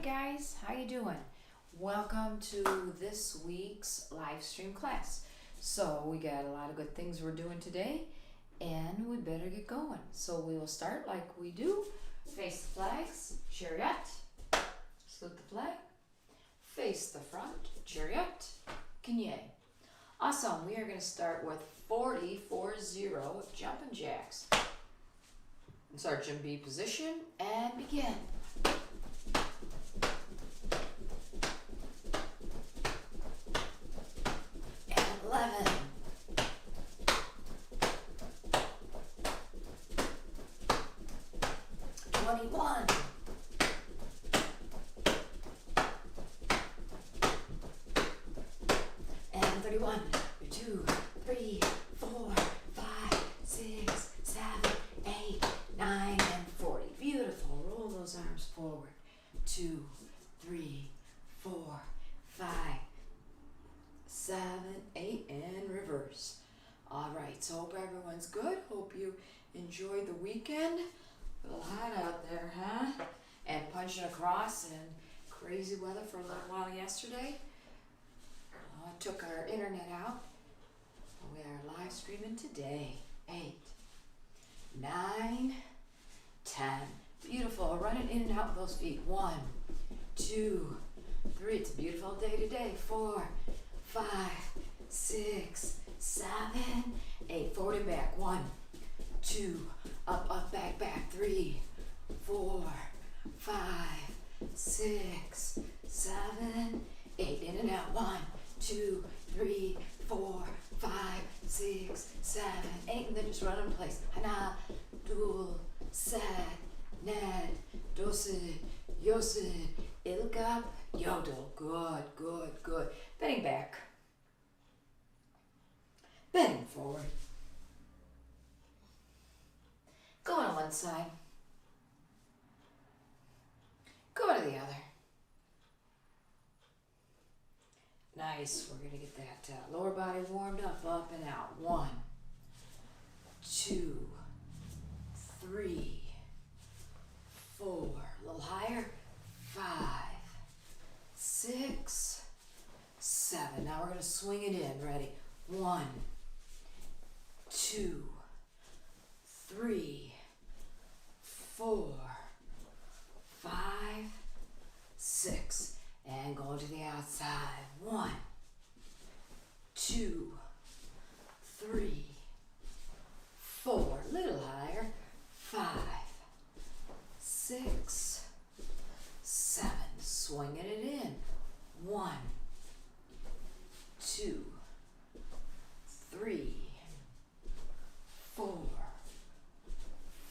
guys, how you doing? Welcome to this week's live stream class. So we got a lot of good things we're doing today, and we better get going. So we will start like we do. Face the flags, chariot, salute the flag, face the front, chariot, Kanye. Awesome, we are going to start with 40 jumping jacks. Sergeant B position and begin. And 11. 21. And 31. 2, 3, 4, 5, 6, 7, 8, 9, and 40. Beautiful. Roll those arms forward. 2, 3, 4, 5, 7, 8, and reverse. All right. So hope everyone's good. Hope you enjoyed the weekend. A little hot out there, huh? And punching across and crazy weather for a little while yesterday. I took our internet out. We are live streaming today. 8, 9, 10. Beautiful. Running in and out with those feet. 1, 2, 3. It's a beautiful day today. 4, 5, 6, 7, 8. Forward and back. 1, 2. Up, up, back, back. 3, 4, 5, 6, 7, 8. In and out. 1, 2, 3, 4, 5, 6, 7, 8, and then just run in place. Hana, dul, sad, ned, dosid, yosid, ilgap, yodel. Good, good, good. Bending back. Bending forward. Going on one side. Go to the other. Nice. We're going to get that lower body warmed up and out. 1, 2, 3, 4. A little higher. 5, 6, 7. Now we're going to swing it in. Ready? 1, 2, 3, 4, 5, 6. And go to the outside. 1, 2, 3, 4. Little higher. 5, 6, 7. Swinging it in. 1, 2, 3, 4,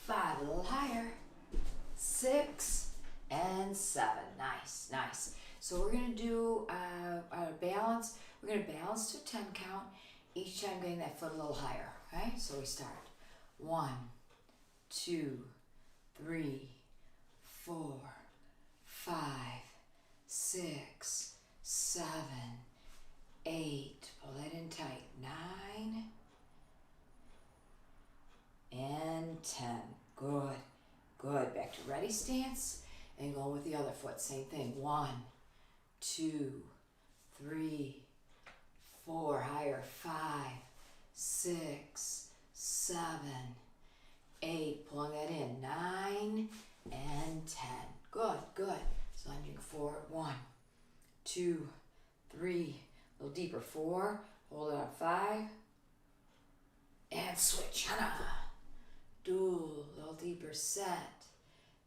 5. A little higher. 6 and 7. Nice, nice. So we're going to do a balance. We're going to balance to 10 count, each time getting that foot a little higher. Okay? So we start. 1, 2, 3, 4, 5, 6, 7, 8. Pull that in tight. 9 and 10. Good, good. Back to ready stance. And go with the other foot. Same thing. 1, 2, 3, 4. Higher. 5, 6, 7, 8. Pulling that in. 9 and 10. Good, good. So lunging forward. 1, 2, 3. A little deeper. 4. Hold it on. 5. And switch. Hana. Dual. A little deeper. Set.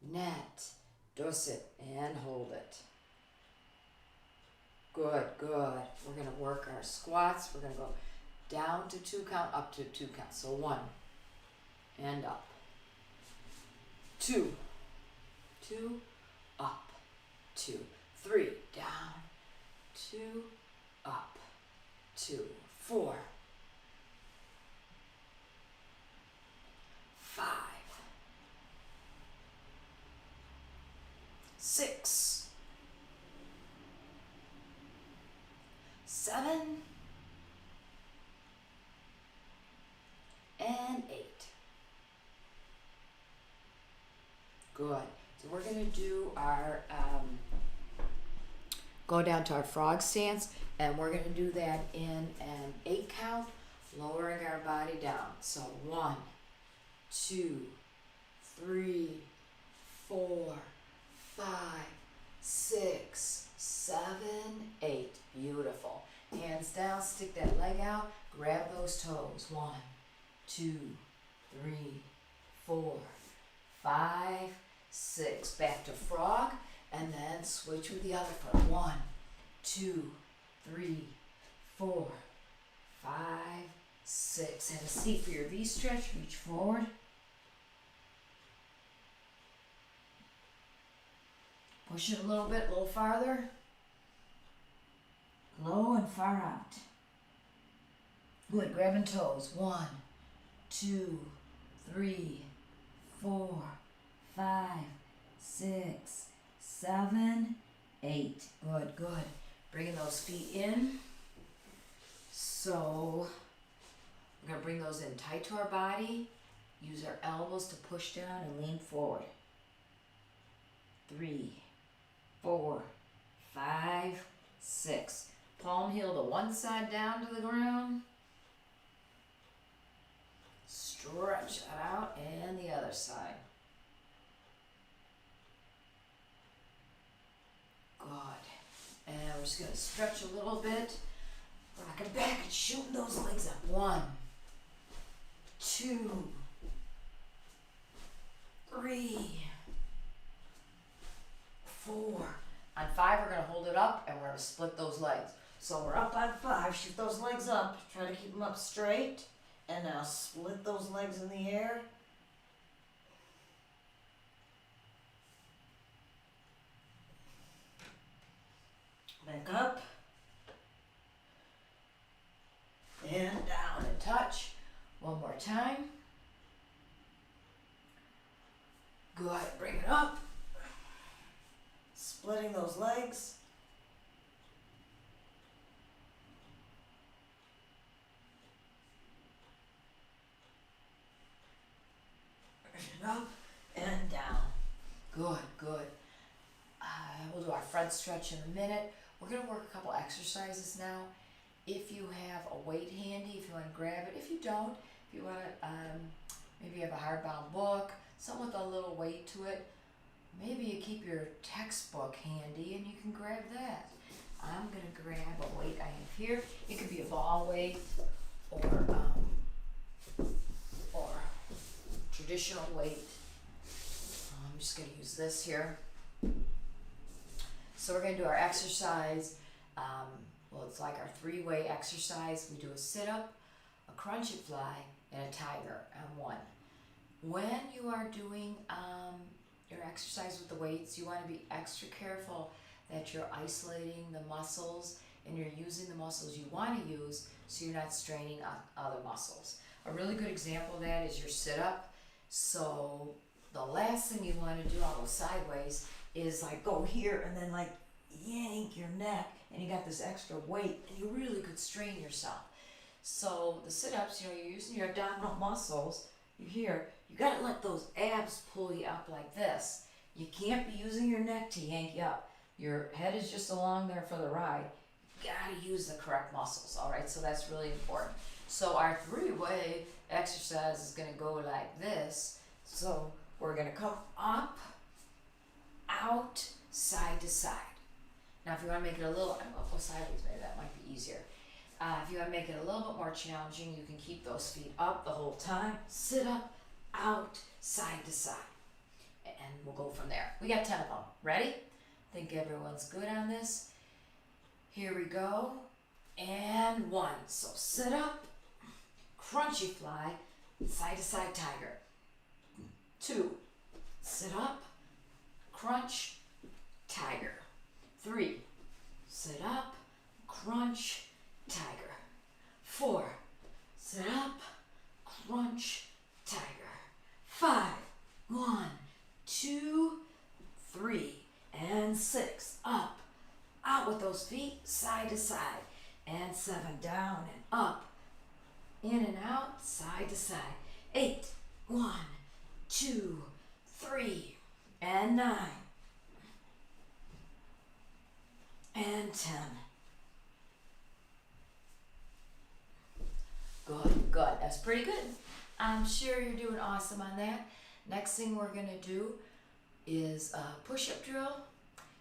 Net. Dosit and hold it. Good, good. We're going to work our squats. We're going to go down to 2 count, up to 2 count. So 1 and up. 2, 2, up, 2, 3, down, 2, up, 2, 4, 5, 6, 7, and 8. Good. So we're going to do our go down to our frog stance, and we're gonna do that in an 8 count, lowering our body down. So 1, 2, 3, 4, 5, 6, 7, 8. Beautiful. Hands down, stick that leg out, grab those toes. 1, 2, 3, 4, 5, 6. Back to frog, and then switch with the other foot. 1, 2, 3, 4, 5, 6. Have a seat for your V stretch. Reach forward. Push it a little bit, a little farther. Low and far out. Good, grabbing toes. 1, 2, 3, 4, 5, 6, 7, 8. Good, good. Bringing those feet in. So we're going to bring those in tight to our body. Use our elbows to push down and lean forward. 3, 4, 5, 6. Palm heel to one side down to the ground. Stretch that out, and the other side. Good. And we're just going to stretch a little bit. Rocking back and shooting those legs up. 1, 2, 3, 4. On 5, we're going to hold it up, and we're going to split those legs. So we're up on 5. Shoot those legs up. Try to keep them up straight. And now split those legs in the air. Back up. And down and touch. One more time. Good. Bring it up. Splitting those legs. Up and down. Good, good. We'll do our front stretch in a minute. We're going to work a couple exercises now. If you have a weight handy, if you want to grab it. If you don't, if you want to, maybe you have a hardbound book, something with a little weight to it. Maybe you keep your textbook handy and you can grab that. I'm going to grab a weight I have here. It could be a ball weight or traditional weight. I'm just going to use this here. So we're going to do our exercise. Well, it's like our 3-way exercise. We do a sit-up, a crunch and fly, and a tiger on 1. When you are doing your exercise with the weights, you want to be extra careful that you're isolating the muscles and you're using the muscles you want to use so you're not straining other muscles. A really good example of that is your sit-up. So the last thing you want to do, I'll go sideways, is like go here and then like yank your neck and you got this extra weight and you really could strain yourself. So the sit-ups, you're using your abdominal muscles. You hear, you got to let those abs pull you up like this. You can't be using your neck to yank you up. Your head is just along there for the ride. You got to use the correct muscles, all right? So that's really important. So our 3-way exercise is going to go like this. So we're going to come up, out, side to side. Now if you want to make it a little, I'll go sideways, maybe that might be easier. If you want to make it a little bit more challenging, you can keep those feet up the whole time. Sit up, out, side to side. And we'll go from there. We got 10 of them. Ready? I think everyone's good on this. Here we go. And 1. So sit up, crunchy fly, side to side tiger. 2. Sit up, crunch, tiger. 3. Sit up, crunch, tiger. 4. Sit up, crunch, tiger. 5. 1, 2, 3, and 6. Up, out with those feet, side to side. And 7, down and up. In and out, side to side. 8, 1, 2, 3, and 9. and 10. Good, good. That's pretty good. I'm sure you're doing awesome on that. Next thing we're going to do is a push-up drill.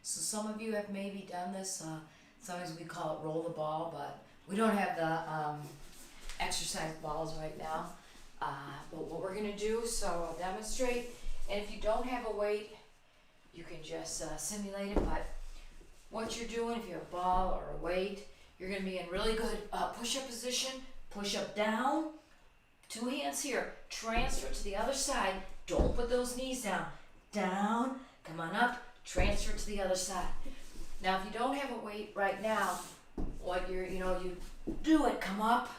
So some of you have maybe done this. Sometimes we call it roll the ball, but we don't have the exercise balls right now. But what we're going to do, so I'll demonstrate. And if you don't have a weight, you can just simulate it. But what you're doing, if you have a ball or a weight, you're going to be in really good push-up position. Push up down, 2 hands here, transfer to the other side. Don't put those knees down. Down, come on up, transfer to the other side. Now, if you don't have a weight right now, what you do it, come up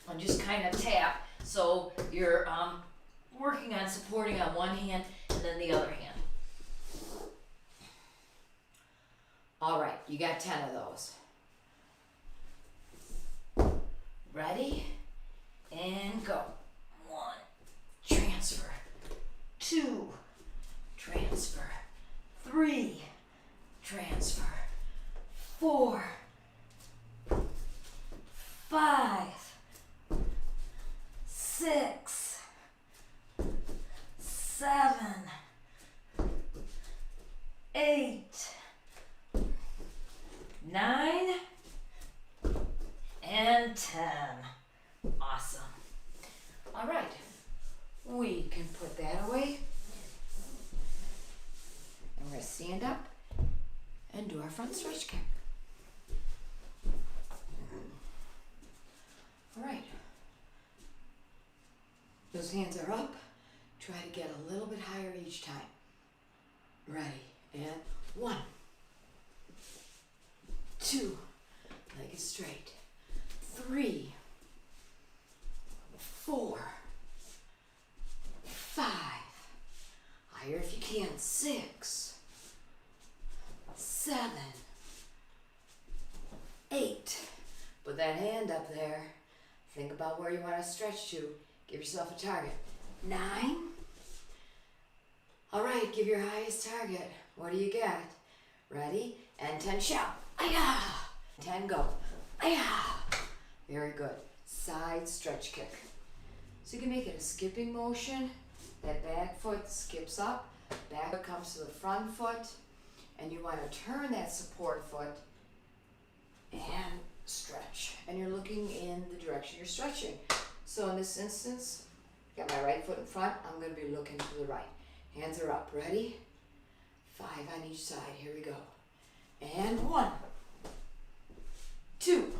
and just kind of tap. So you're working on supporting on one hand and then the other hand. All right, you got 10 of those. Ready? And go. 1, transfer. 2, transfer. 3, transfer. 4, 5, 6, 7, 8, 9, and 10. Awesome. All right, we can put that away. And we're going to stand up and do our front stretch kick. All right. Those hands are up. Try to get a little bit higher each time. Ready, and 1, 2, leg is straight. 3, 4, 5, higher if you can, 6, 7, 8, put that hand up there, think about where you want to stretch to, give yourself a target, 9, all right, give your highest target, what do you got, ready, and 10, shout, ayah, 10, go, ayah, very good, side stretch kick. So you can make it a skipping motion. That back foot skips up, back foot comes to the front foot, and you want to turn that support foot and stretch. And you're looking in the direction you're stretching. So in this instance, got my right foot in front, I'm going to be looking to the right. Hands are up, ready? 5 on each side, here we go. And 1, 2,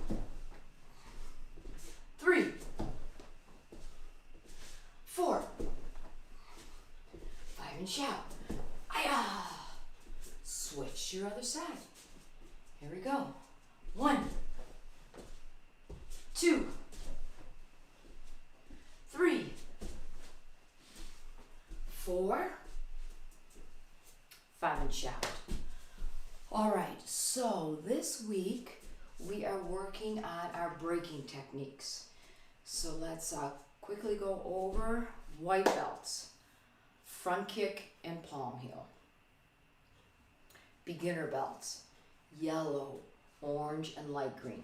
3, 4, 5, and shout. Ayah! Switch to your other side. Here we go. 1, 2, 3, 4, 5, and shout. All right, so this week we are working on our breaking techniques. So let's quickly go over white belts, front kick and palm heel. Beginner belts, yellow, orange, and light green.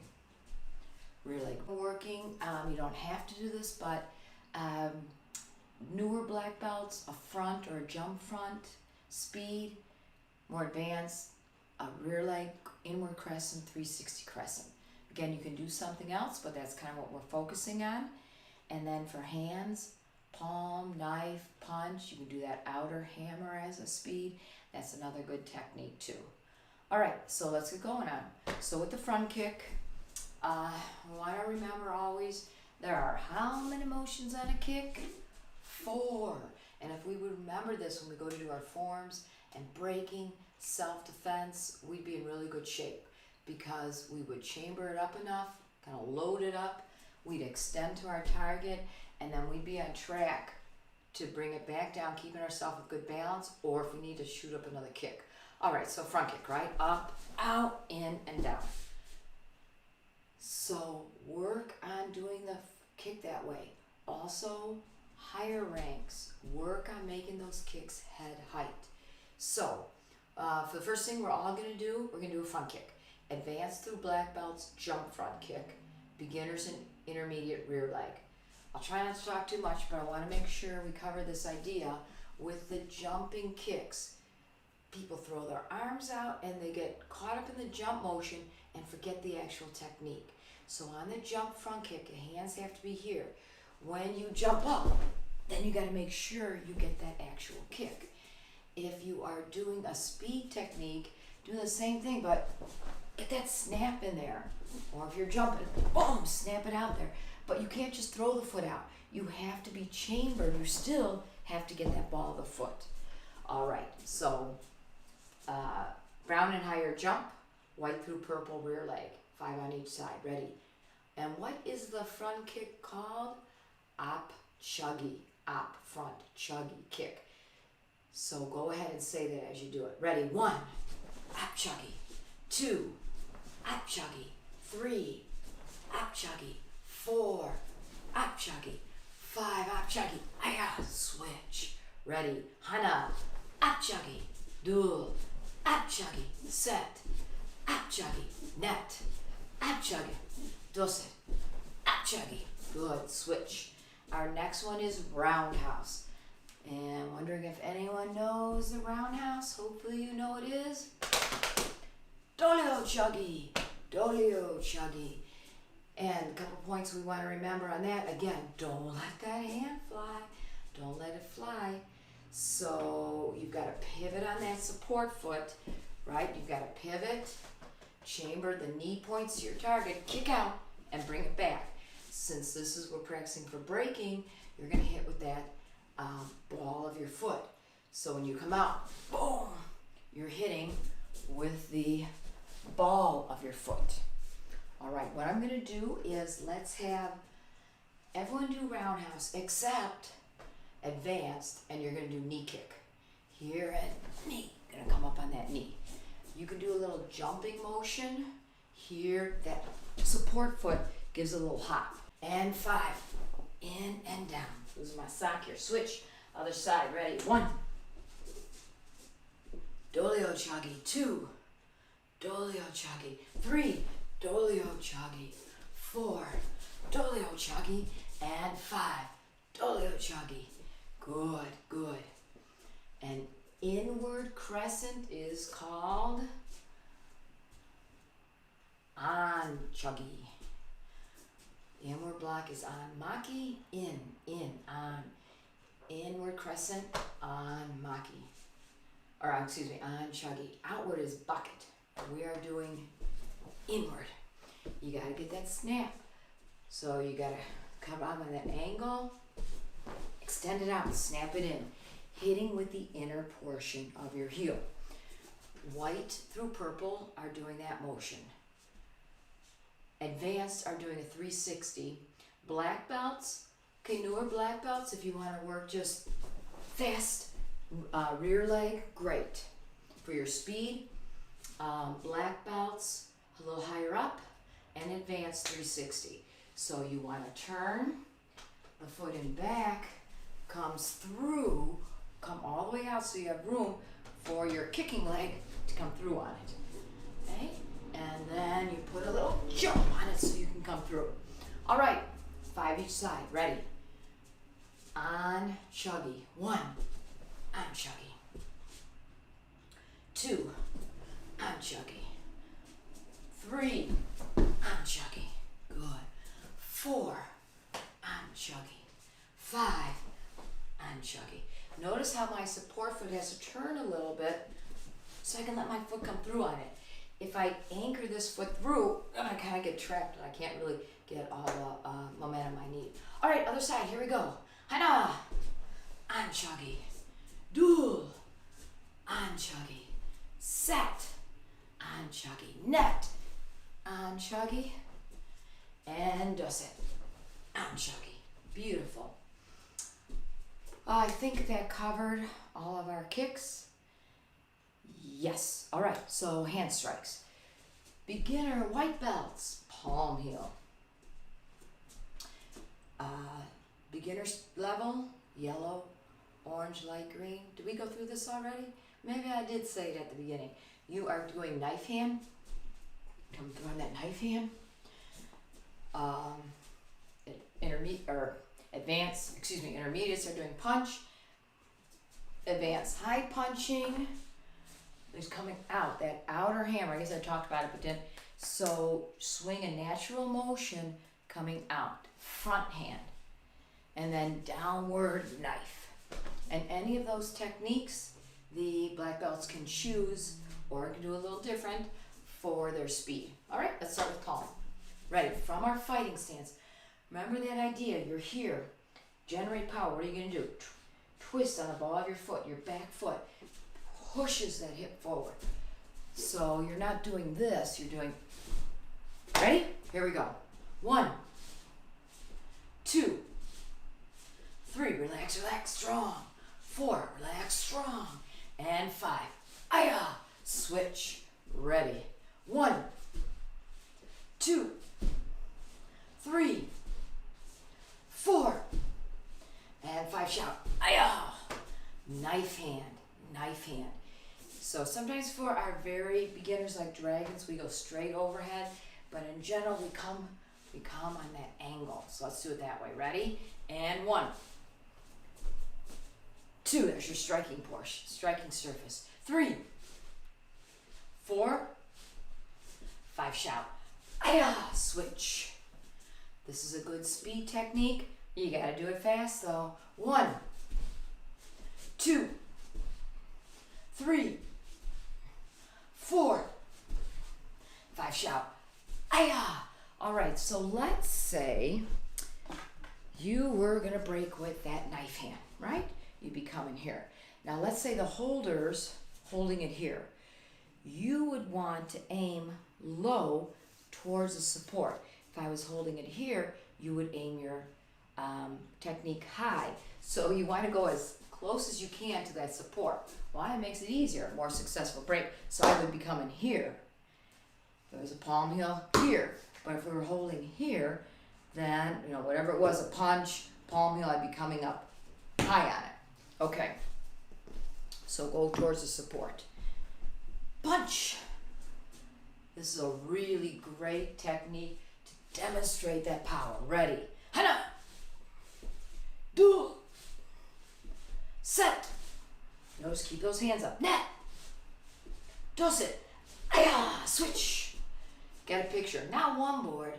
Really working, you don't have to do this, but newer black belts, a front or a jump front, speed, more advanced, a rear leg, inward crescent, 360 crescent. Again, you can do something else, but that's kind of what we're focusing on. And then for hands, palm, knife, punch, you can do that outer hammer as a speed. That's another good technique too. All right, so let's get going on. So with the front kick, we want to remember always there are how many motions on a kick? 4. And if we would remember this when we go to do our forms and breaking, self-defense, we'd be in really good shape because we would chamber it up enough, kind of load it up, we'd extend to our target, and then we'd be on track to bring it back down, keeping ourselves with good balance, or if we need to shoot up another kick. All right, so front kick, right? Up, out, in, and down. So work on doing the kick that way. Also, higher ranks, work on making those kicks head height. So for the first thing we're all gonna do, we're gonna do a front kick. Advanced through black belts, jump front kick. Beginners and intermediate rear leg. I'll try not to talk too much, but I want to make sure we cover this idea with the jumping kicks. People throw their arms out and they get caught up in the jump motion and forget the actual technique. So on the jump front kick, your hands have to be here. When you jump up, then you got to make sure you get that actual kick. If you are doing a speed technique, do the same thing, but get that snap in there. Or if you're jumping, boom, snap it out there. But you can't just throw the foot out. You have to be chambered. You still have to get that ball of the foot. All right, so brown and higher jump, white through purple rear leg, 5 on each side. Ready? And what is the front kick called? Op chuggy. Op front chuggy kick. So go ahead and say that as you do it. Ready? 1, op chuggy. 2, op chuggy. 3, op chuggy. 4, op chuggy. 5, op chuggy. Aya, switch. Ready? Hana, op chuggy. Duel, op chuggy. Set, op chuggy. Net, op chuggy. Doset, op chuggy. Good, switch. Our next one is roundhouse. And wondering if anyone knows the roundhouse. Hopefully you know it is. Dolio chuggy, dolio chuggy. And a couple points we want to remember on that. Again, don't let that hand fly. Don't let it fly. So you've got to pivot on that support foot, right? You've got to pivot, chamber the knee points to your target, kick out, and bring it back. Since this is we're practicing for breaking, you're going to hit with that ball of your foot. So when you come out, boom, you're hitting with the ball of your foot. All right, what I'm going to do is let's have everyone do roundhouse except advanced, and you're going to do knee kick. Here and knee, going to come up on that knee. You can do a little jumping motion. Here, that support foot gives a little hop. And 5, in and down. This is my sock here. Switch, other side. Ready? 1, dolio chuggy. 2, dolio chuggy. 3, dolio chuggy. 4, dolio chuggy. And 5, dolio chuggy. Good, good. And inward crescent is called on chuggy. Inward block is on maki, in, on. Inward crescent, on maki. Or excuse me, on chuggy. Outward is bucket. We are doing inward. You gotta get that snap. So you gotta come out on that angle, extend it out, snap it in. Hitting with the inner portion of your heel. White through purple are doing that motion. Advanced are doing a 360. Black belts, okay, newer black belts, if you want to work just fast rear leg, great. For your speed, black belts a little higher up, and advanced 360. So you want to turn the foot in back, comes through, come all the way out so you have room for your kicking leg to come through on it. Okay? And then you put a little jump on it so you can come through. All right, 5 each side. Ready? On chuggy. 1, on chuggy. 2, on chuggy. 3, on chuggy. Good. 4, on chuggy. 5, on chuggy. Notice how my support foot has to turn a little bit so I can let my foot come through on it. If I anchor this foot through, then I kind of get trapped and I can't really get all the momentum I need. All right, other side, here we go. Hana, on chuggy. Duel, on chuggy. Set, on chuggy. Net, on chuggy. And doset, on chuggy. Beautiful. I think that covered all of our kicks. Yes. All right, so hand strikes. Beginner white belts, palm heel. Beginner's level, yellow, orange, light green. Did we go through this already? Maybe I did say it at the beginning. You are doing knife hand. Come through on that knife hand. Intermediates are doing punch. Advanced high punching is coming out. That outer hammer, I guess I talked about it, but then, so swing a natural motion coming out. Front hand. And then downward knife. And any of those techniques, the black belts can choose or can do a little different for their speed. All right, let's start with palm. Ready, from our fighting stance. Remember that idea, you're here. Generate power, what are you gonna do? Twist on the ball of your foot, your back foot pushes that hip forward. So you're not doing this, you're doing, ready? Here we go. 1, 2, 3, relax, relax, strong. 4, relax, strong. And 5, aya, switch, ready. 1, 2, 3, 4, and 5, shout, aya, knife hand, knife hand. So sometimes for our very beginners like dragons, we go straight overhead, but in general, we come on that angle. So let's do it that way. Ready? And 1, 2, there's your striking portion, striking surface. 3, 4, 5, shout, aya, switch. This is a good speed technique. You gotta do it fast though. 1, 2, 3, 4, 5, shout, aya. All right, so let's say you were gonna break with that knife hand, right? You'd be coming here. Now let's say the holder's holding it here. You would want to aim low towards the support. If I was holding it here, you would aim your technique high. So you want to go as close as you can to that support. Why? It makes it easier, more successful break. So I would be coming here. If it was a palm heel, here. But if we were holding here, then, whatever it was, a punch, palm heel, I'd be coming up high on it. Okay. So go towards the support. Punch. This is a really great technique to demonstrate that power. Ready? Hana. Do. Set. Notice, keep those hands up. Net. Toss it. Aya. Switch. Get a picture. Not one board.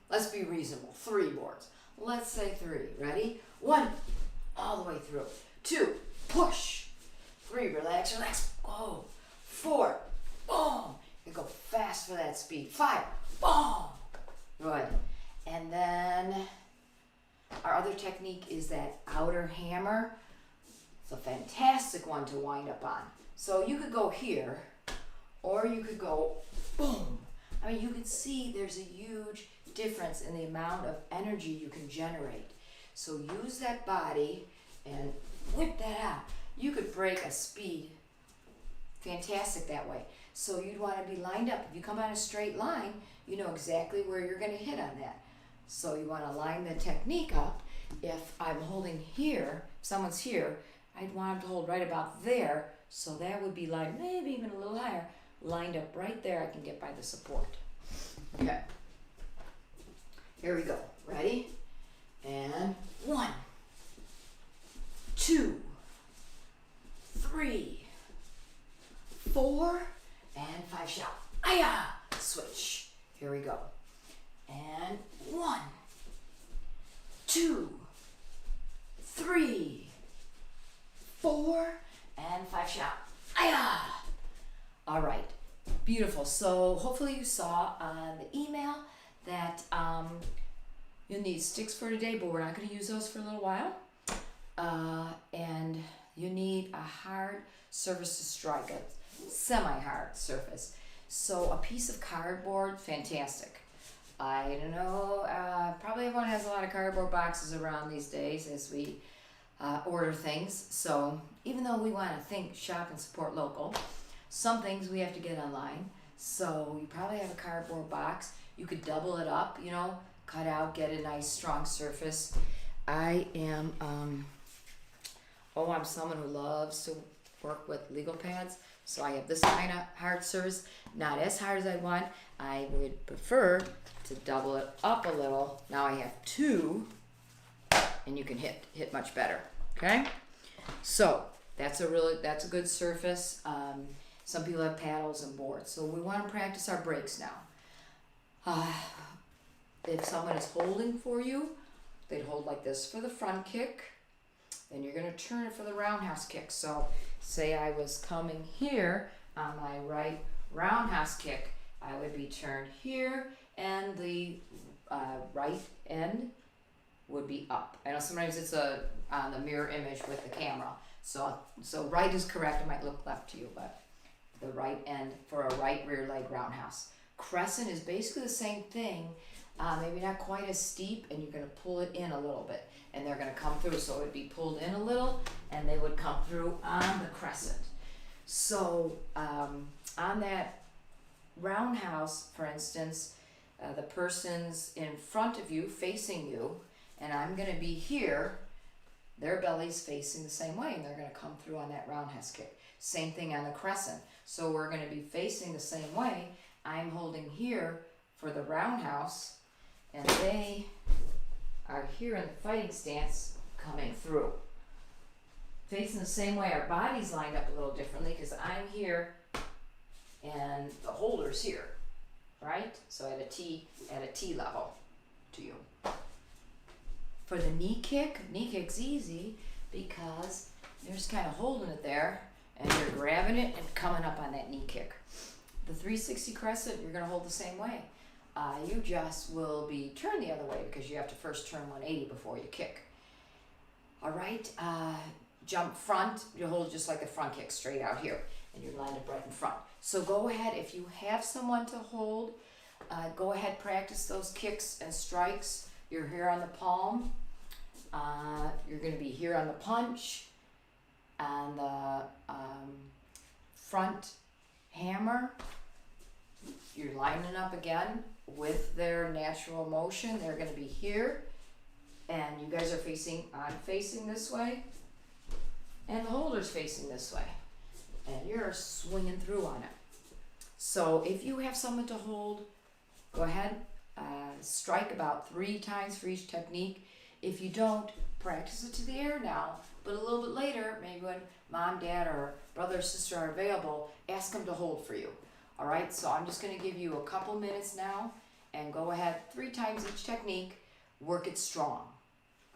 Let's be reasonable. 3 boards. Let's say 3. Ready? 1. All the way through. 2. Push. 3. Relax, relax. Go. 4. Boom. You go fast for that speed. 5. Boom. Good. And then our other technique is that outer hammer. It's a fantastic one to wind up on. So you could go here, or you could go boom. I mean, you can see there's a huge difference in the amount of energy you can generate. So use that body and whip that out. You could break a speed fantastic that way. So you'd want to be lined up. If you come on a straight line, you know exactly where you're going to hit on that. So you want to line the technique up. If I'm holding here, if someone's here, I'd want them to hold right about there. So that would be like maybe even a little higher. Lined up right there, I can get by the support. Okay. Here we go. Ready? And 1, 2, 3, 4, and 5, shout. Aya! Switch. Here we go. And 1, 2, 3, 4, and 5, shout. Aya! All right. Beautiful. So hopefully you saw on the email that you'll need sticks for today, but we're not going to use those for a little while. And you need a hard surface to strike, a semi-hard surface. So a piece of cardboard, fantastic. I don't know, probably everyone has a lot of cardboard boxes around these days as we order things. So even though we want to think, shop, and support local, some things we have to get online. So you probably have a cardboard box. You could double it up, cut out, get a nice strong surface. I am, I'm someone who loves to work with legal pads. So I have this kind of hard surface, not as hard as I want. I would prefer to double it up a little. Now I have 2, and you can hit much better. Okay, so that's a good surface. Some people have paddles and boards, so we want to practice our breaks now. If someone is holding for you, they'd hold like this for the front kick. Then you're going to turn it for the roundhouse kick. So say I was coming here on my right roundhouse kick, I would be turned here, and the right end would be up. I know sometimes it's on the mirror image with the camera. So right is correct. It might look left to you, but the right end for a right rear leg roundhouse. Crescent is basically the same thing, maybe not quite as steep, and you're going to pull it in a little bit, and they're going to come through. So it would be pulled in a little, and they would come through on the crescent. So on that roundhouse, for instance, the person's in front of you, facing you, and I'm going to be here. Their belly's facing the same way, and they're going to come through on that roundhouse kick. Same thing on the crescent. So we're going to be facing the same way. I'm holding here for the roundhouse, and they are here in the fighting stance coming through. Facing the same way. Our body's lined up a little differently because I'm here and the holder's here, right? So at a T level to you. For the knee kick's easy because you're just kind of holding it there and you're grabbing it and coming up on that knee kick. The 360 crescent, you're going to hold the same way. You just will be turned the other way because you have to first turn 180 before you kick. All right, jump front, you hold just like the front kick straight out here, and you're lined up right in front. So go ahead, if you have someone to hold, go ahead, practice those kicks and strikes. You're here on the palm. You're going to be here on the punch, on the front hammer. You're lining up again with their natural motion. They're going to be here, and you guys are facing, I'm facing this way, and the holder's facing this way, and you're swinging through on it. So if you have someone to hold, go ahead, strike about 3 times for each technique. If you don't, practice it to the air now, but a little bit later, maybe when mom, dad, or brother or sister are available, ask them to hold for you. All right, so I'm just going to give you a couple minutes now, and go ahead 3 times each technique. Work it strong.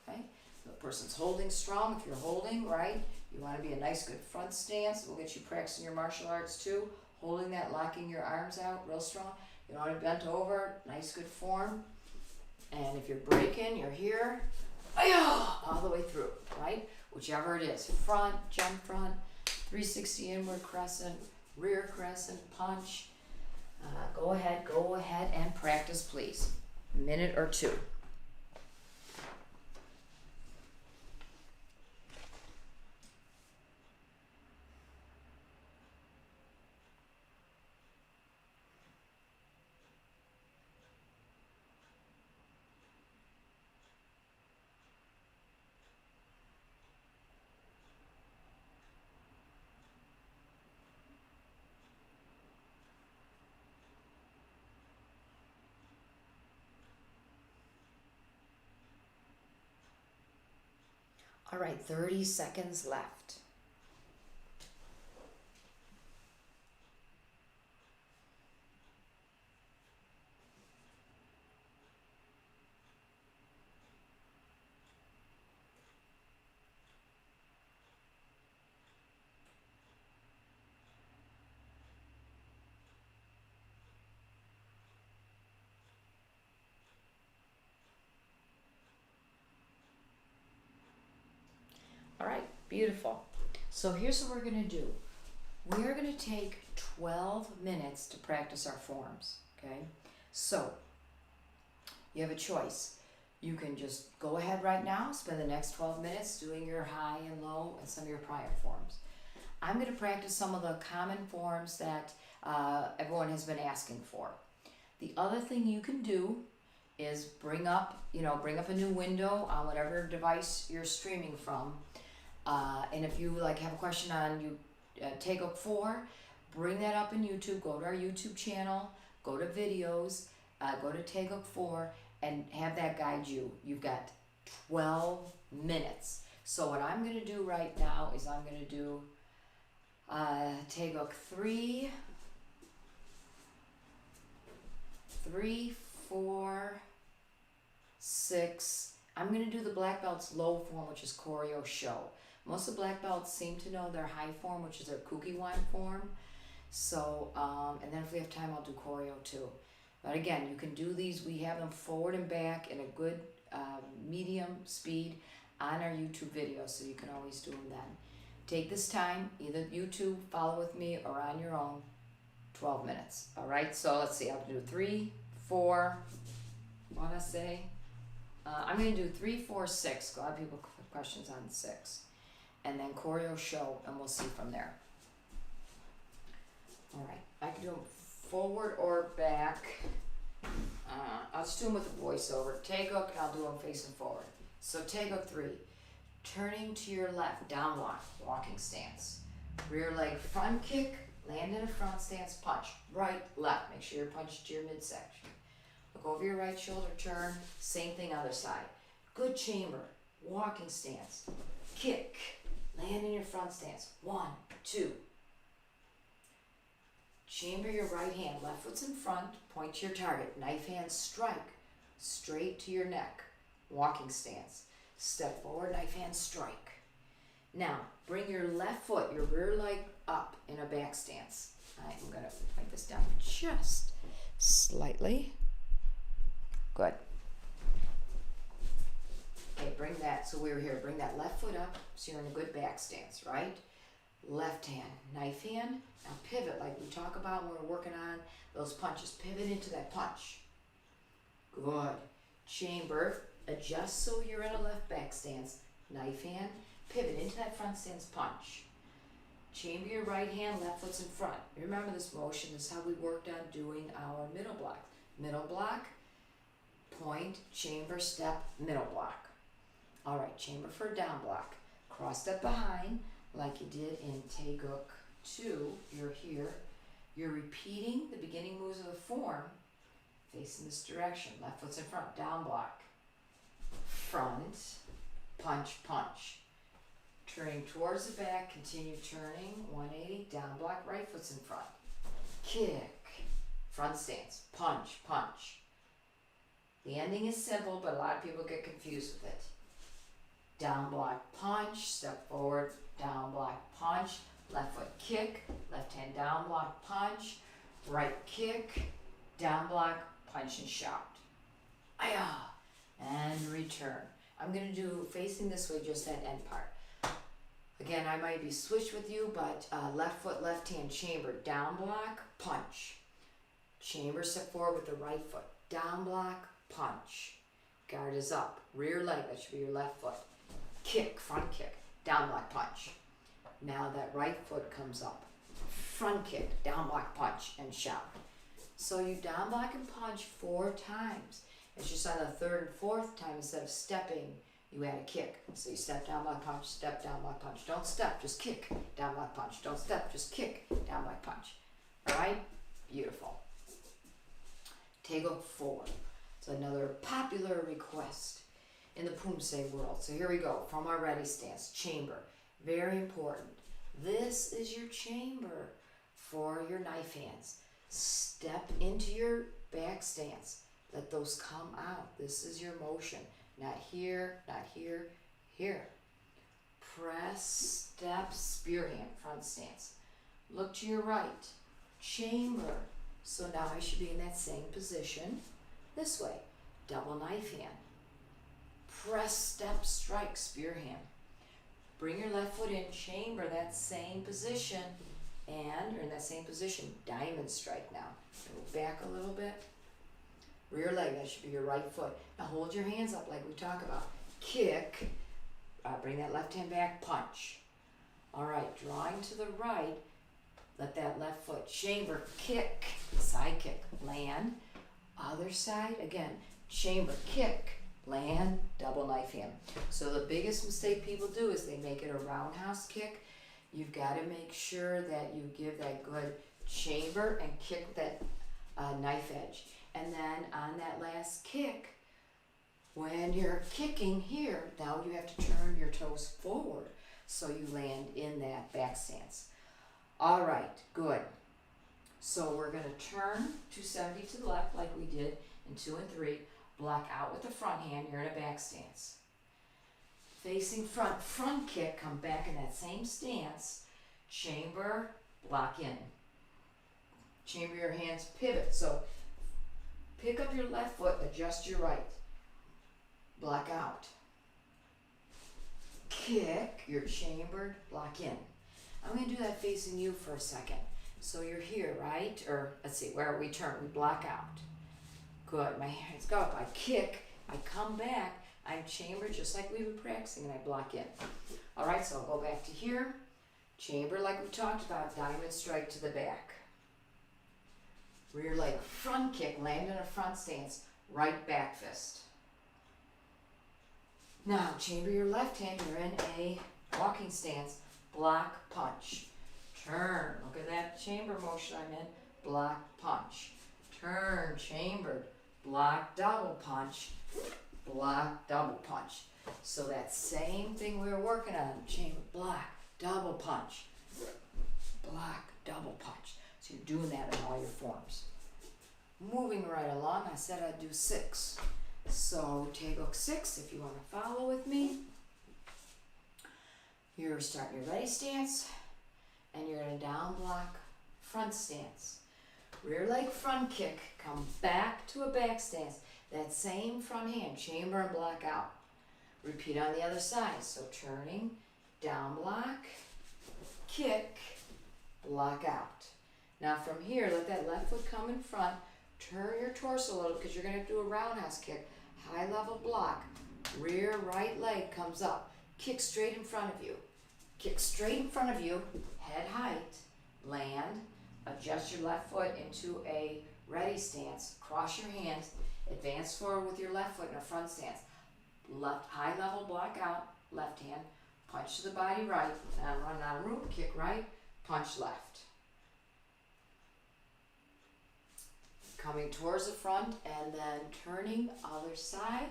Okay, the person's holding strong. If you're holding, right, you want to be a nice, good front stance. We'll get you practicing your martial arts too. Holding that, locking your arms out real strong. You want to bent over, nice, good form. And if you're breaking, you're here, all the way through, right? Whichever it is, front, jump front, 360 inward crescent, rear crescent, punch. Go ahead and practice, please. A minute or 2. All right, 30 seconds left. All right, beautiful. So here's what we're going to do. We're going to take 12 minutes to practice our forms, okay? So you have a choice. You can just go ahead right now, spend the next 12 minutes doing your high and low and some of your prior forms. I'm going to practice some of the common forms that everyone has been asking for. The other thing you can do is bring up a new window on whatever device you're streaming from. And if you have a question on, you Takeoff 4, bring that up in YouTube, go to our YouTube channel, go to videos, go to Takeoff 4, and have that guide you. You've got 12 minutes. So what I'm going to do right now is I'm going to do Takeoff 3, 4, 6. I'm going to do the black belt's low form, which is choreo show. Most of the black belts seem to know their high form, which is their kooky wine form. So, and then if we have time, I'll do choreo too. But again, you can do these. We have them forward and back in a good medium speed on our YouTube videos, so you can always do them then. Take this time, either YouTube, follow with me, or on your own, 12 minutes. All right, so let's see. I'll do 3, 4, what I say? I'm going to do 3, 4, 6. A lot of people have questions on 6. And then choreo show, and we'll see from there. All right, I can do them forward or back. I'll just do them with a voiceover. Takeoff, and I'll do them facing forward. So Takeoff 3, turning to your left, down block, walking stance. Rear leg front kick, land in a front stance, punch. Right, left, make sure you're punched to your midsection. Look over your right shoulder, turn, same thing other side. Good chamber, walking stance, kick, land in your front stance. 1, 2. Chamber your right hand, left foot's in front, point to your target. Knife hand strike, straight to your neck. Walking stance. Step forward, knife hand strike. Now, bring your left foot, your rear leg up in a back stance. I'm going to point this down just slightly. Good. Okay, bring that, so we were here, bring that left foot up, so you're in a good back stance, right? Left hand, knife hand, now pivot like we talk about when we're working on those punches. Pivot into that punch. Good. Chamber, adjust so you're in a left back stance. Knife hand, pivot into that front stance punch. Chamber your right hand, left foot's in front. Remember this motion, this is how we worked on doing our middle block. Middle block, point, chamber, step, middle block. All right, chamber for down block. Cross step behind like you did in Takeoff 2. You're here. You're repeating the beginning moves of the form facing this direction. Left foot's in front, down block. Front, punch, punch. Turning towards the back, continue turning, 180, down block, right foot's in front. Kick, front stance, punch, punch. The ending is simple, but a lot of people get confused with it. Down block, punch, step forward, down block, punch, left foot kick, left hand down block, punch, right kick, down block, punch and shout. Ayah! And return. I'm going to do facing this way, just that end part. Again, I might be switched with you, but left foot, left hand, chamber, down block, punch. Chamber, step forward with the right foot, down block, punch. Guard is up, rear leg, that should be your left foot. Kick, front kick, down block, punch. Now that right foot comes up, front kick, down block, punch, and shout. So you down block and punch 4 times. It's just on the 3rd and 4th time, instead of stepping, you add a kick. So you step, down block, punch, step, down block, punch. Don't step, just kick, down block, punch. Don't step, just kick, down block, punch. All right? Beautiful. Takeoff 4. It's another popular request in the Poomsae world. So here we go, from our ready stance, chamber. Very important. This is your chamber for your knife hands. Step into your back stance. Let those come out. This is your motion. Not here, not here, here. Press, step, spear hand, front stance. Look to your right. Chamber. So now I should be in that same position. This way. Double knife hand. Press, step, strike, spear hand. Bring your left foot in, chamber, that same position, and you're in that same position, diamond strike now. Go back a little bit. Rear leg, that should be your right foot. Now hold your hands up like we talk about. Kick, bring that left hand back, punch. All right, drawing to the right, let that left foot, chamber, kick, side kick, land. Other side, again, chamber, kick, land, double knife hand. So the biggest mistake people do is they make it a roundhouse kick. you've got to make sure that you give that good chamber and kick with that knife edge. And then on that last kick, when you're kicking here, now you have to turn your toes forward so you land in that back stance. All right, good. So we're going to turn 270 to the left like we did in 2 and 3. Block out with the front hand. You're in a back stance. Facing front, front kick, come back in that same stance. Chamber, block in. Chamber your hands, pivot. So pick up your left foot, adjust your right. Block out. Kick, you're chambered, block in. I'm going to do that facing you for a second. So you're here, right? Or let's see, where we turn, we block out. Good, my hands go up, I kick, I come back, I'm chambered just like we were practicing, and I block in. All right, so I'll go back to here. Chamber like we talked about, diamond strike to the back. Rear leg front kick, land in a front stance, right back fist. Now, chamber your left hand, you're in a walking stance, block, punch. Turn, look at that chamber motion I'm in, block, punch. Turn, chambered, block, double punch, block, double punch. So that same thing we were working on, chamber, block, double punch, block, double punch. So you're doing that in all your forms. Moving right along, I said I'd do 6. So tag hook 6 if you want to follow with me. You're starting your ready stance, and you're in a down block front stance. Rear leg front kick, come back to a back stance. That same front hand, chamber and block out. Repeat on the other side. So turning, down block, kick, block out. Now from here, let that left foot come in front. Turn your torso a little because you're going to have to do a roundhouse kick. High level block. Rear right leg comes up. Kick straight in front of you. Kick straight in front of you. Head height. Land. Adjust your left foot into a ready stance. Cross your hands. Advance forward with your left foot in a front stance. Left high level block out. Left hand. Punch to the body right. Now run out of room. Kick right. Punch left. Coming towards the front and then turning other side.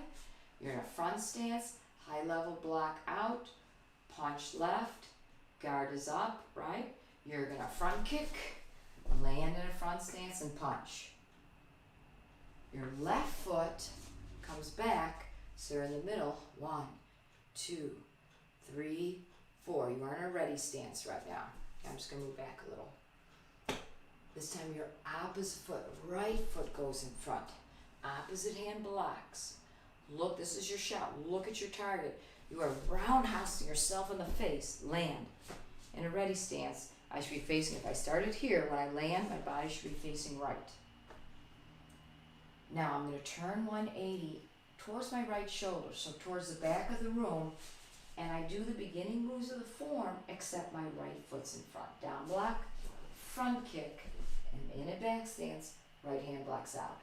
You're in a front stance, high level block out, punch left, guard is up, right? You're gonna front kick, land in a front stance and punch. Your left foot comes back, so you're in the middle. 1, 2, 3, 4. You are in a ready stance right now. I'm just gonna move back a little. This time your opposite foot, right foot goes in front. Opposite hand blocks. Look, this is your shot. Look at your target. You are roundhousing yourself in the face. Land. In a ready stance, I should be facing, if I started here, when I land, my body should be facing right. Now I'm going to turn 180 towards my right shoulder, so towards the back of the room, and I do the beginning moves of the form, except my right foot's in front. Down block, front kick, and in a back stance, right hand blocks out.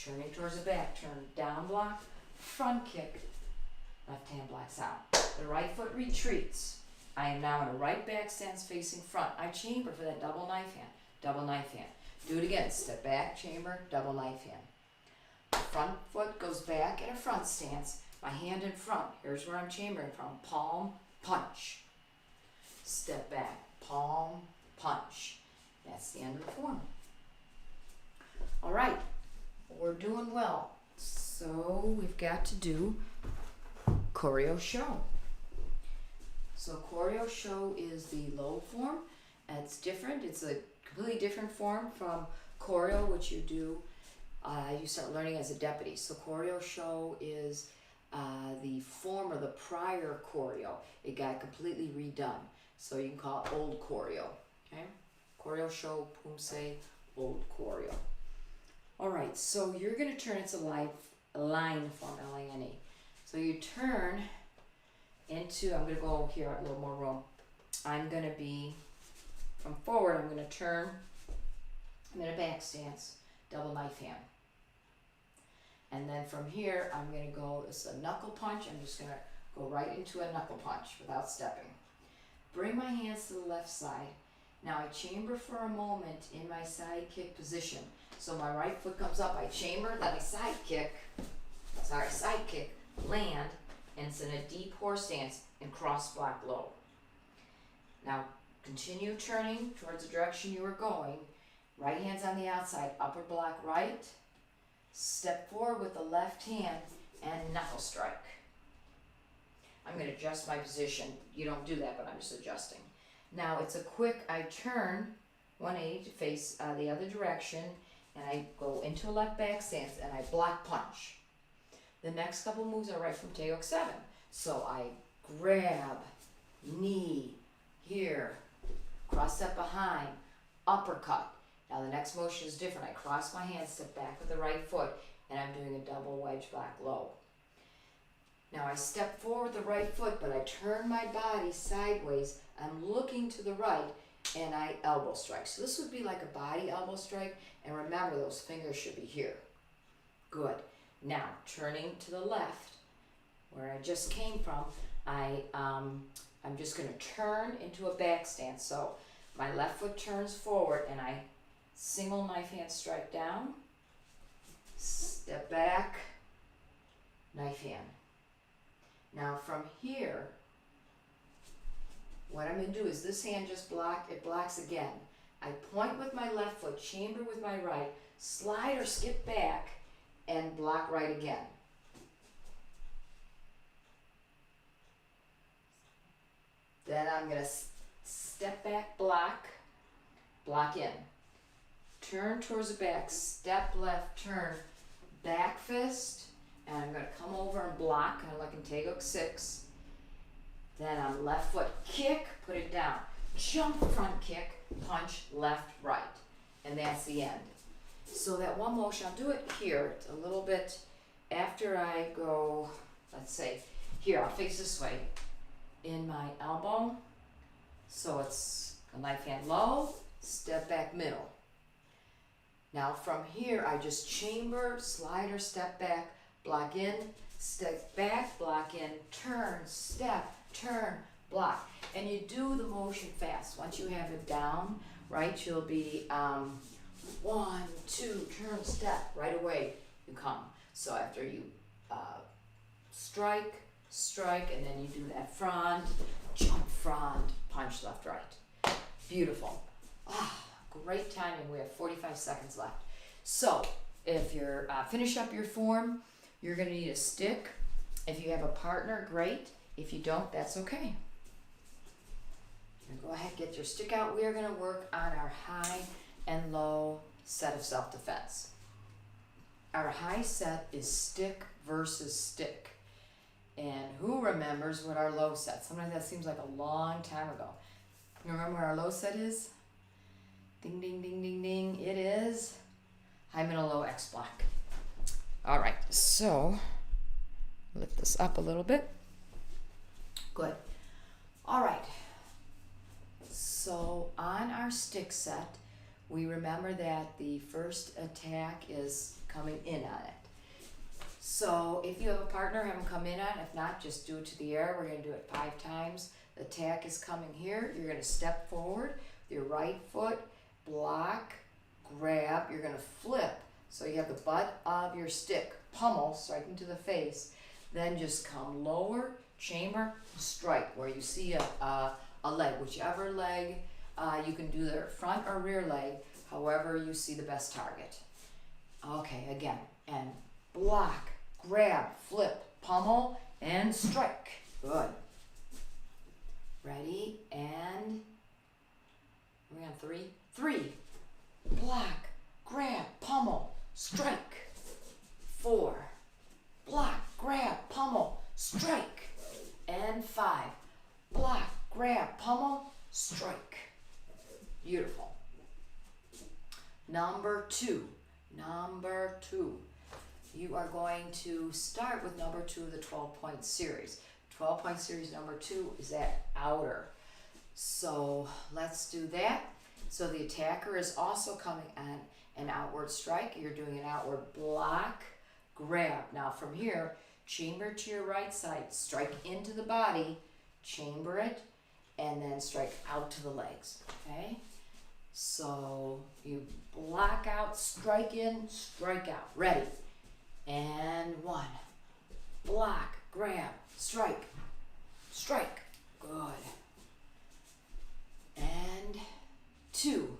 Turning towards the back, turn down block, front kick, left hand blocks out. The right foot retreats. I am now in a right back stance facing front. I chamber for that double knife hand, double knife hand. Do it again, step back, chamber, double knife hand. The front foot goes back in a front stance, my hand in front. Here's where I'm chambering from, palm, punch. Step back, palm, punch. That's the end of the form. All right, we're doing well. So we've got to do choreo show. So choreo show is the low form. It's different. It's a completely different form from choreo, which you do, you start learning as a deputy. So choreo show is the form of the prior choreo. It got completely redone. So you can call it old choreo. Okay? Choreo show, pumse, old choreo. All right, so you're going to turn into line form, L-I-N-E. So you turn into, I'm going to go here, I have a little more room. I'm going to be, from forward, I'm going to turn, I'm in a back stance, double knife hand. And then from here, I'm going to go, this is a knuckle punch, I'm just going to go right into a knuckle punch without stepping. bring my hands to the left side. Now I chamber for a moment in my side kick position. So my right foot comes up, I chamber, then I side kick, land, and it's in a deep horse stance and cross block low. Now continue turning towards the direction you were going. Right hand's on the outside, upper block right. Step forward with the left hand and knuckle strike. I'm going to adjust my position. You don't do that, but I'm just adjusting. Now it's a quick, I turn 180 to face the other direction, and I go into a left back stance and I block punch. The next couple moves are right from Taeok 7. So I grab, knee, here, cross step behind, uppercut. Now the next motion is different. I cross my hands, step back with the right foot, and I'm doing a double wedge block low. Now I step forward the right foot, but I turn my body sideways. I'm looking to the right, and I elbow strike. So this would be like a body elbow strike, and remember those fingers should be here. Good. Now turning to the left, where I just came from, I'm just going to turn into a back stance. So my left foot turns forward, and I single knife hand strike down, step back, knife hand. Now from here, what I'm going to do is this hand just blocks again. I point with my left foot, chamber with my right, slide or skip back, and block right again. Then I'm going to step back, block in. Turn towards the back, step left, turn, back fist, and I'm going to come over and block, kind of like in Taeok 6. Then on left foot, kick, put it down. Jump front kick, punch, left, right. And that's the end. So that one motion, I'll do it here a little bit after I go, let's say, here, I'll face this way, in my elbow. So it's a knife hand low, step back middle. Now from here, I just chamber, slide or step back, block in, step back, block in, turn, step, turn, block. And you do the motion fast. Once you have it down, right, you'll be 1, 2, turn, step, right away you come. So after you strike, and then you do that front, jump front, punch left, right. Beautiful. Great timing. We have 45 seconds left. So if you're finish up your form, you're going to need a stick. If you have a partner, great. If you don't, that's okay. Go ahead, get your stick out. We are going to work on our high and low set of self-defense. Our high set is stick versus stick. And who remembers what our low set? Sometimes that seems like a long time ago. You remember what our low set is? Ding, ding, ding, ding, ding. It is high, middle, low, X block. All right, so lift this up a little bit. Good. All right. So on our stick set, we remember that the first attack is coming in on it. So if you have a partner, have them come in on it. If not, just do it to the air. We're going to do it 5 times. The attack is coming here. You're going to step forward with your right foot, block, grab. You're going to flip. So you have the butt of your stick, pummel, striking to the face. Then just come lower, chamber, strike, where you see a leg, whichever leg. You can do their front or rear leg, however you see the best target. Okay, again, and block, grab, flip, pummel, and strike. Good. Ready, and we're on 3. 3, block, grab, pummel, strike. 4, block, grab, pummel, strike. And 5, block, grab, pummel, strike. Beautiful. Number 2. You are going to start with number 2 of the 12-point series. 12-point series number 2 is that outer. So let's do that. So the attacker is also coming on an outward strike. You're doing an outward block, grab. Now from here, chamber to your right side, strike into the body, chamber it, and then strike out to the legs, okay? So you block out, strike in, strike out. Ready? And 1. Block, grab, strike, strike. Good. And 2.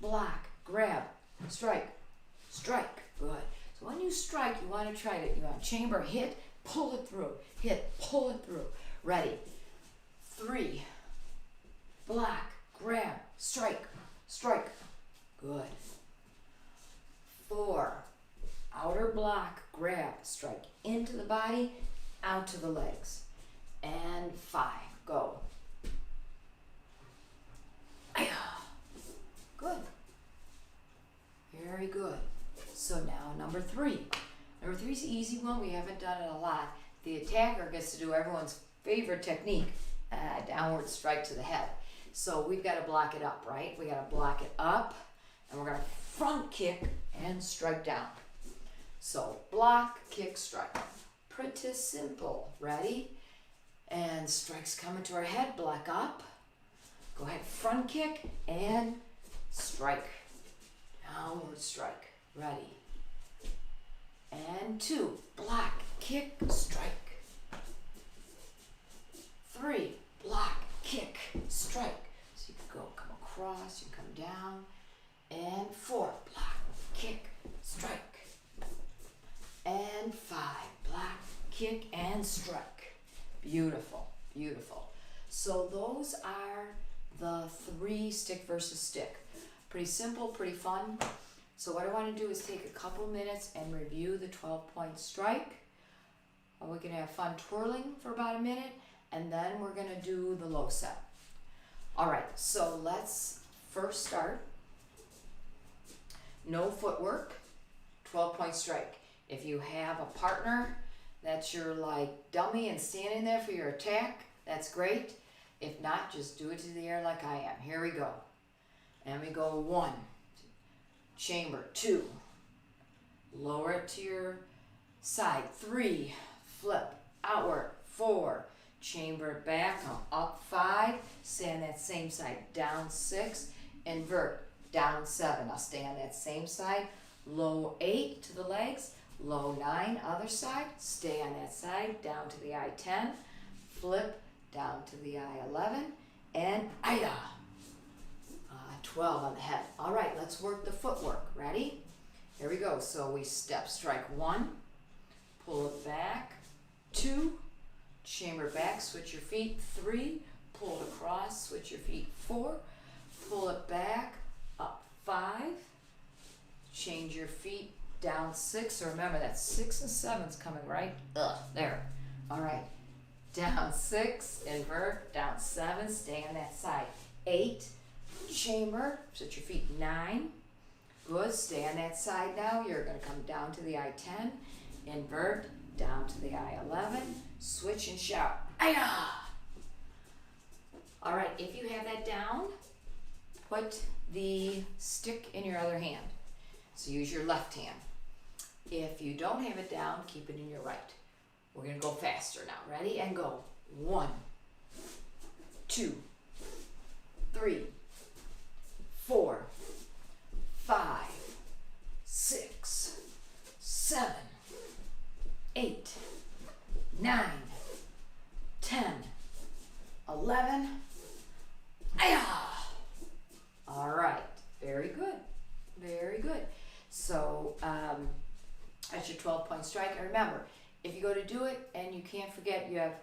Block, grab, strike, strike. Good. So when you strike, you want to try to, you want chamber, hit, pull it through, hit, pull it through. Ready? 3. Block, grab, strike, strike. Good. 4. Outer block, grab, strike into the body, out to the legs. And 5. Go. Good. Very good. So now number 3. Number 3 is the easy one. We haven't done it a lot. The attacker gets to do everyone's favorite technique, downward strike to the head. So we've got to block it up, right? We got to block it up, and we're going to front kick and strike down. So block, kick, strike. Pretty simple. Ready? And strikes coming to our head. Block up. Go ahead, front kick and strike. Downward strike. Ready? And 2. Block, kick, strike. 3. Block, kick, strike. So you can come across, you can come down. And 4. Block, kick, strike. And 5. Block, kick, and strike. Beautiful, beautiful. So those are the 3 stick versus stick. Pretty simple, pretty fun. So what I want to do is take a couple minutes and review the 12-point strike. We're going to have fun twirling for about a minute, and then we're going to do the low set. All right, so let's first start. No footwork, 12-point strike. If you have a partner that's your like dummy and standing there for your attack, that's great. If not, just do it to the air like I am. Here we go. And we go 1, chamber, 2, lower it to your side, 3, flip, outward, 4, chamber back, come up, 5, stay on that same side, down 6, invert, down 7. I'll stay on that same side, low 8 to the legs, low 9, other side, stay on that side, down to the I-10, flip, down to the I-11, and 12 on the head. All right, let's work the footwork. Ready? Here we go. So we step, strike 1, pull it back, 2, chamber back, switch your feet, 3, pull it across, switch your feet, 4, pull it back, up 5, change your feet, down 6. So remember that 6 and 7's coming right there. All right, down 6, invert, down 7, stay on that side, 8, chamber, switch your feet, 9, good, stay on that side now. You're going to come down to the I-10, invert, down to the I-11, switch and shout, Aya! All right, if you have that down, put the stick in your other hand. So use your left hand. If you don't have it down, keep it in your right. We're going to go faster now. Ready? And go. 1, 2, 3, 4, 5, 6, 7, 8, 9, 10, 11. Aya! All right. Very good. Very good. So that's your 12-point strike. And remember, if you go to do it and you can't forget, you have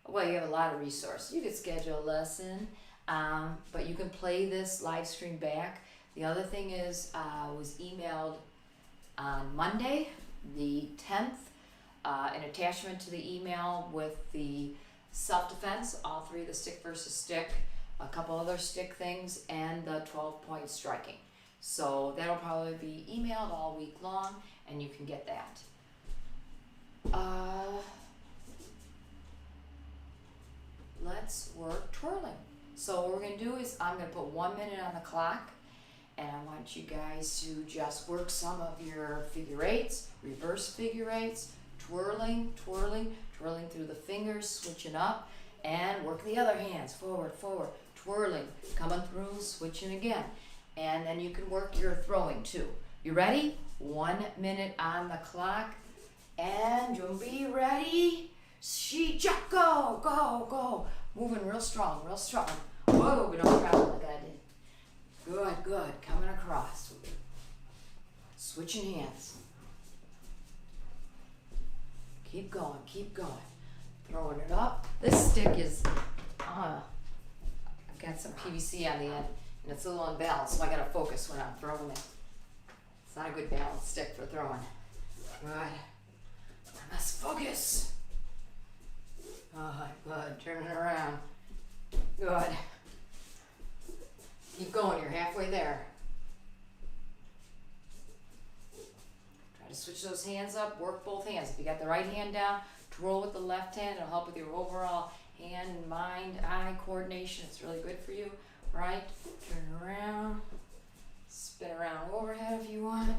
a lot of resources. You could schedule a lesson, but you can play this live stream back. The other thing is, was emailed on Monday, the 10th, an attachment to the email with the self-defense, all 3 of the stick versus stick, a couple other stick things, and the 12-point striking. So that'll probably be emailed all week long, and you can get that. Let's work twirling. So what we're going to do is I'm going to put 1 minute on the clock, and I want you guys to just work some of your figure eights, reverse figure eights, twirling, twirling, twirling through the fingers, switching up, And work the other hands, forward, forward, twirling, coming through, switching again. And then you can work your throwing too. You ready? 1 minute on the clock. And you'll be ready. She-chuck, go, go, go. Moving real strong, real strong. Whoa, but don't travel like I did. Good, good, coming across. Switching hands. Keep going, keep going. Throwing it up. This stick is, I've got some PVC on the end, and it's a little unbalanced, so I gotta focus when I'm throwing it. It's not a good balanced stick for throwing. Good. I must focus. Good. Turn it around. Good. Keep going. You're halfway there. Try to switch those hands up. Work both hands. If you got the right hand down, twirl with the left hand. It'll help with your overall hand, mind, eye coordination. It's really good for you. Right? Turn around. Spin around overhead if you want.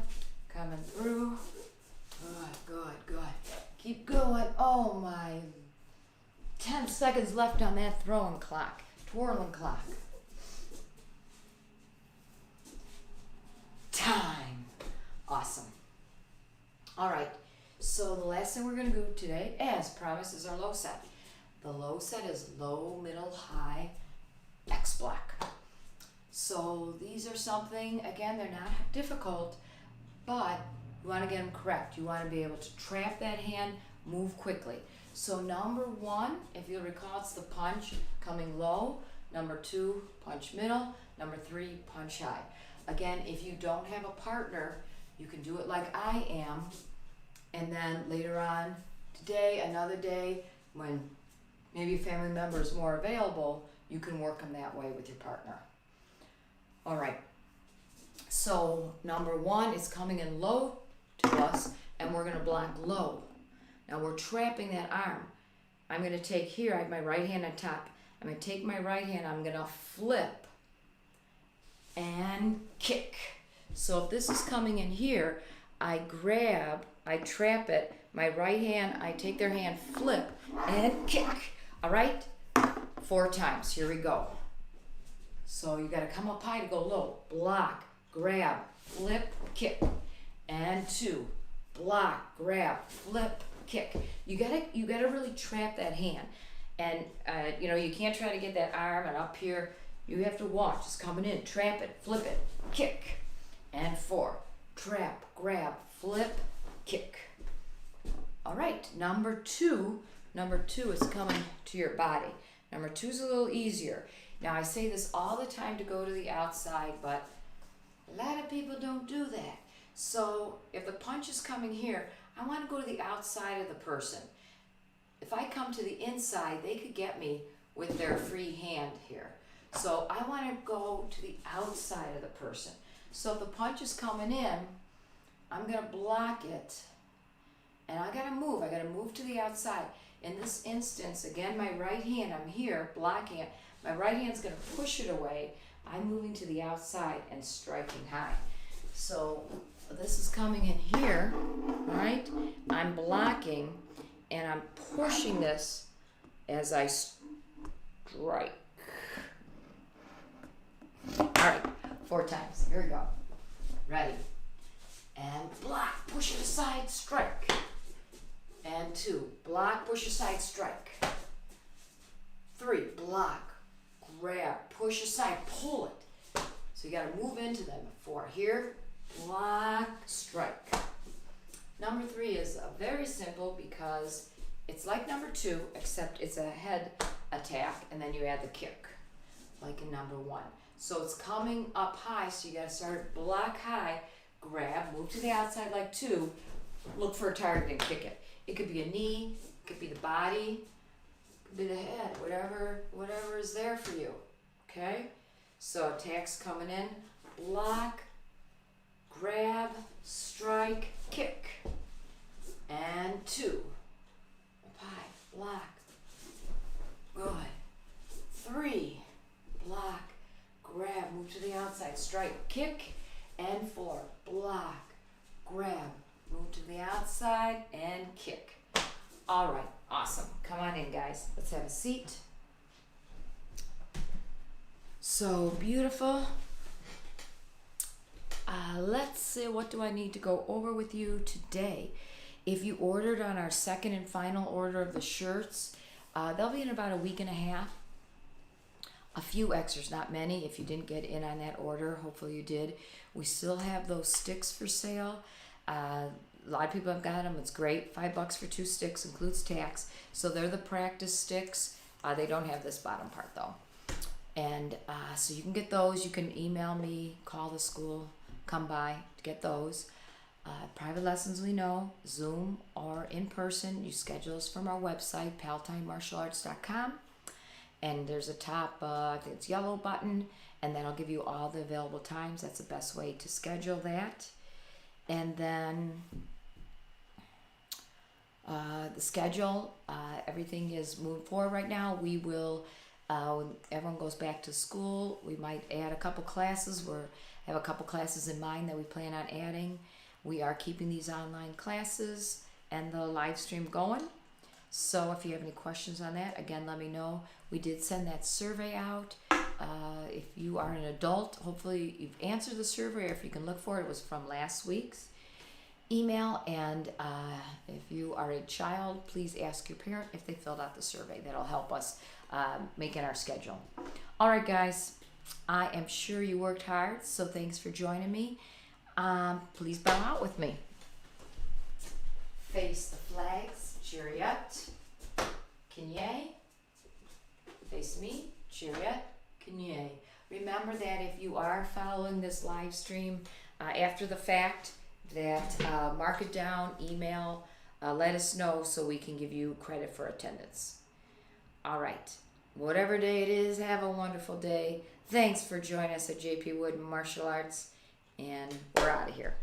Coming through. Good, good, good. Keep going. Oh my. 10 seconds left on that throwing clock. Twirling clock. Time. Awesome. All right. So the last thing we're going to do today, as promised, is our low set. The low set is low, middle, high, X block. So these are something, again, they're not difficult, but you want to get them correct. You want to be able to trap that hand, move quickly. So number 1, if you'll recall, it's the punch coming low. Number 2, punch middle. Number 3, punch high. Again, if you don't have a partner, you can do it like I am. And then later on today, another day, when maybe a family member is more available, you can work them that way with your partner. All right. So number 1 is coming in low to us, and we're going to block low. Now we're trapping that arm. I'm going to take here, I have my right hand on top. I'm going to take my right hand, I'm going to flip and kick. So if this is coming in here, I grab, I trap it, my right hand, I take their hand, flip, and kick. All right? 4 times. Here we go. So you got to come up high to go low. Block, grab, flip, kick. And 2. Block, grab, flip, kick. You gotta really trap that hand. And you can't try to get that arm and up here. You have to watch. It's coming in. Trap it, flip it, kick. And 4. Trap, grab, flip, kick. All right, number 2 is coming to your body. Number 2 is a little easier. Now I say this all the time to go to the outside, but a lot of people don't do that. So if the punch is coming here, I want to go to the outside of the person. If I come to the inside, they could get me with their free hand here. So I want to go to the outside of the person. So if the punch is coming in, I'm going to block it. And I got to move. I got to move to the outside. In this instance, again, my right hand, I'm here blocking it. My right hand's going to push it away. I'm moving to the outside and striking high. So this is coming in here, right? I'm blocking and I'm pushing this as I strike. All right, 4 times. Here we go. Ready. And block, push it aside, strike. And 2, block, push aside, strike. 3, block, grab, push aside, pull it. So you got to move into them. 4 here, block, strike. Number 3 is very simple because it's like number 2, except it's a head attack, and then you add the kick, like in number 1. So it's coming up high, so you got to start block high, grab, move to the outside like 2, look for a target and kick it. It could be a knee, it could be the body, it could be the head, whatever is there for you, okay? So attack's coming in, block, grab, strike, kick, and 2, up high, block, good, 3, block, grab, move to the outside, strike, kick, and 4, block, grab, move to the outside, and kick. All right, awesome. Come on in, guys. Let's have a seat. So beautiful. Let's see, what do I need to go over with you today? If you ordered on our second and final order of the shirts, they'll be in about a week and a half. A few extras, not many. If you didn't get in on that order, hopefully you did. We still have those sticks for sale. A lot of people have got them. It's great. $5 for 2 sticks, includes tax. So they're the practice sticks. They don't have this bottom part though. And so you can get those. You can email me, call the school, come by to get those. Private lessons, we know, Zoom or in person. You schedule us from our website, palatinemartialarts.com. And there's a top, I think it's yellow button, and that'll give you all the available times. That's the best way to schedule that. And then the schedule, everything is moving forward right now. We will, when everyone goes back to school, we might add a couple classes. We have a couple classes in mind that we plan on adding. We are keeping these online classes and the live stream going. So if you have any questions on that, again, let me know. We did send that survey out. If you are an adult, hopefully you've answered the survey, or if you can look for it, it was from last week's email. And if you are a child, please ask your parent if they filled out the survey. That'll help us make it our schedule. All right, guys, I am sure you worked hard, so thanks for joining me. Please bow out with me. Face the flags, chariot, Kinye. Face me, chariot, Kinye. Remember that if you are following this live stream after the fact, that mark it down, email, let us know so we can give you credit for attendance. All right, whatever day it is, have a wonderful day. Thanks for joining us at JP Wood Martial Arts, and we're out of here.